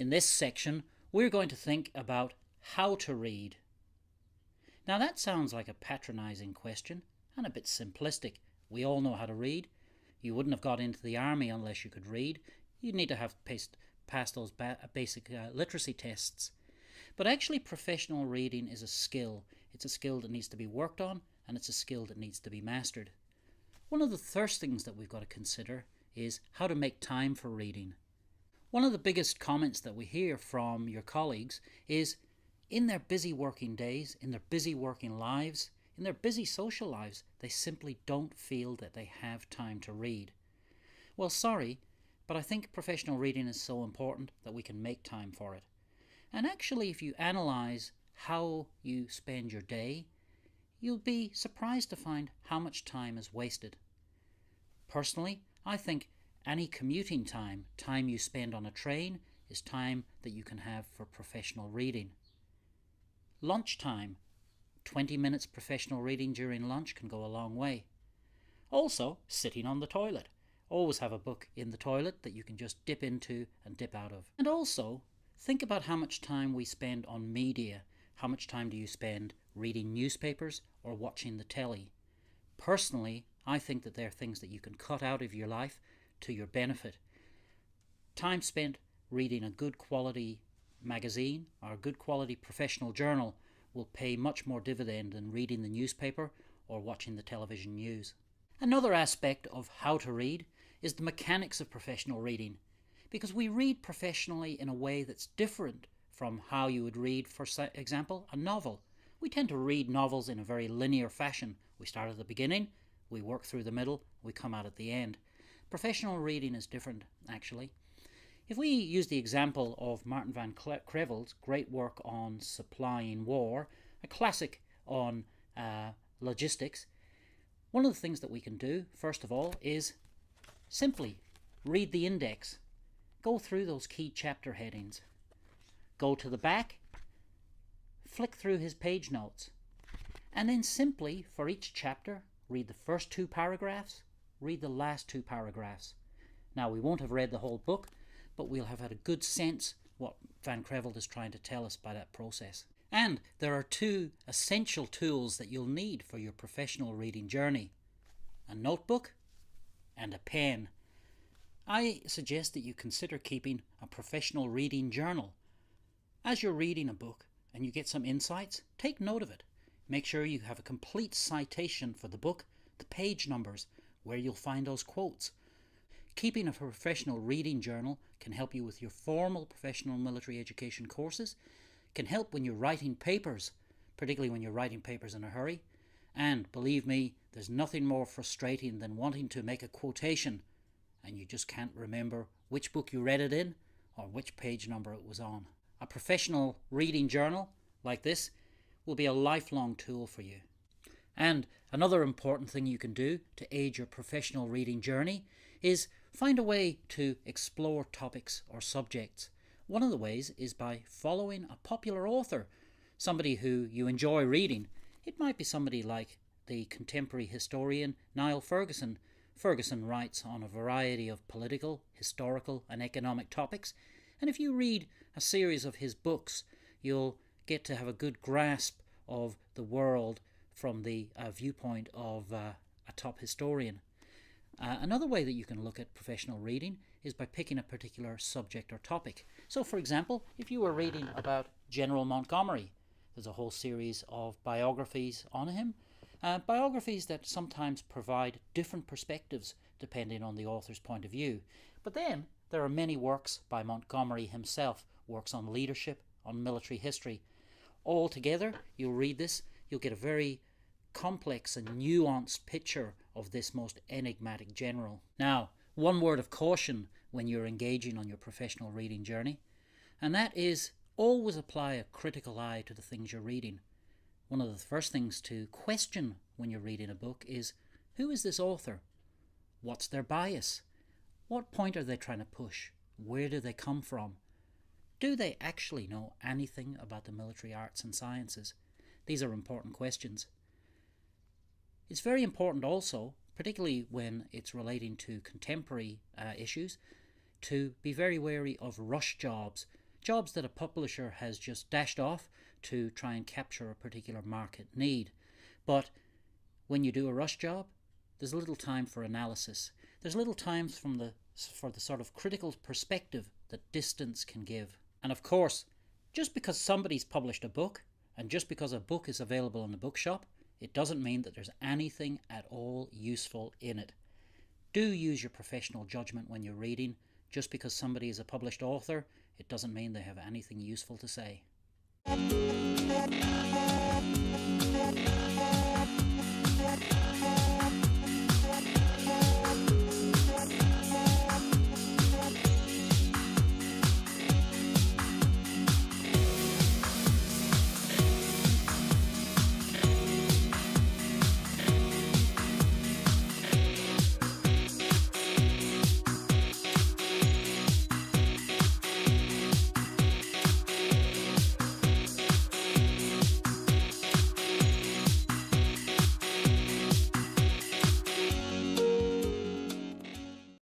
In this section, we're going to think about how to read. Now that sounds like a patronizing question and a bit simplistic. We all know how to read. You wouldn't have got into the army unless you could read. You'd need to have passed those basic literacy tests. But actually professional reading is a skill. It's a skill that needs to be worked on, and it's a skill that needs to be mastered. One of the first things that we've got to consider is how to make time for reading. One of the biggest comments that we hear from your colleagues is in their busy working days, in their busy working lives, in their busy social lives, they simply don't feel that they have time to read. Well, sorry, but I think professional reading is so important that we can make time for it. And actually, if you analyse how you spend your day, you'll be surprised to find how much time is wasted. Personally, I think any commuting time you spend on a train, is time that you can have for professional reading. Lunchtime, 20 minutes professional reading during lunch can go a long way. Also, sitting on the toilet. Always have a book in the toilet that you can just dip into and dip out of. And also, think about how much time we spend on media. How much time do you spend reading newspapers or watching the telly? Personally, I think that they're things that you can cut out of your life to your benefit. Time spent reading a good quality magazine or a good quality professional journal will pay much more dividend than reading the newspaper or watching the television news. Another aspect of how to read is the mechanics of professional reading, because we read professionally in a way that's different from how you would read, for example, a novel. We tend to read novels in a very linear fashion. We start at the beginning, we work through the middle, we come out at the end. Professional reading is different, actually. If we use the example of Martin van Crevel's great work on Supplying War, a classic on logistics, one of the things that we can do, first of all, is simply read the index. Go through those key chapter headings. Go to the back, flick through his page notes, and then simply, for each chapter, read the first 2 paragraphs, read the last 2 paragraphs. Now, we won't have read the whole book, but we'll have had a good sense what Van Crevel is trying to tell us by that process. And there are 2 essential tools that you'll need for your professional reading journey: a notebook and a pen. I suggest that you consider keeping a professional reading journal. As you're reading a book and you get some insights, take note of it. Make sure you have a complete citation for the book, the page numbers, where you'll find those quotes. Keeping a professional reading journal can help you with your formal professional military education courses, can help when you're writing papers, particularly when you're writing papers in a hurry. And believe me, there's nothing more frustrating than wanting to make a quotation and you just can't remember which book you read it in or which page number it was on. A professional reading journal like this will be a lifelong tool for you. And another important thing you can do to aid your professional reading journey is find a way to explore topics or subjects. One of the ways is by following a popular author, somebody who you enjoy reading. It might be somebody like the contemporary historian Niall Ferguson. Ferguson writes on a variety of political, historical and economic topics, and if you read a series of his books, you'll get to have a good grasp of the world from the viewpoint of a top historian. Another way that you can look at professional reading is by picking a particular subject or topic. So, for example, if you were reading about General Montgomery, there's a whole series of biographies on him, biographies that sometimes provide different perspectives depending on the author's point of view. But then there are many works by Montgomery himself, works on leadership, on military history. All together, you'll read this, you'll get a very complex and nuanced picture of this most enigmatic general. Now, one word of caution when you're engaging on your professional reading journey, and that is always apply a critical eye to the things you're reading. One of the first things to question when you're reading a book is, who is this author? What's their bias? What point are they trying to push? Where do they come from? Do they actually know anything about the military arts and sciences? These are important questions. It's very important also, particularly when it's relating to contemporary issues, to be very wary of rush jobs, jobs that a publisher has just dashed off to try and capture a particular market need. But when you do a rush job, there's little time for analysis. There's little time for the sort of critical perspective that distance can give. And of course, just because somebody's published a book, and just because a book is available in the bookshop, it doesn't mean that there's anything at all useful in it. Do use your professional judgment when you're reading. Just because somebody is a published author, it doesn't mean they have anything useful to say.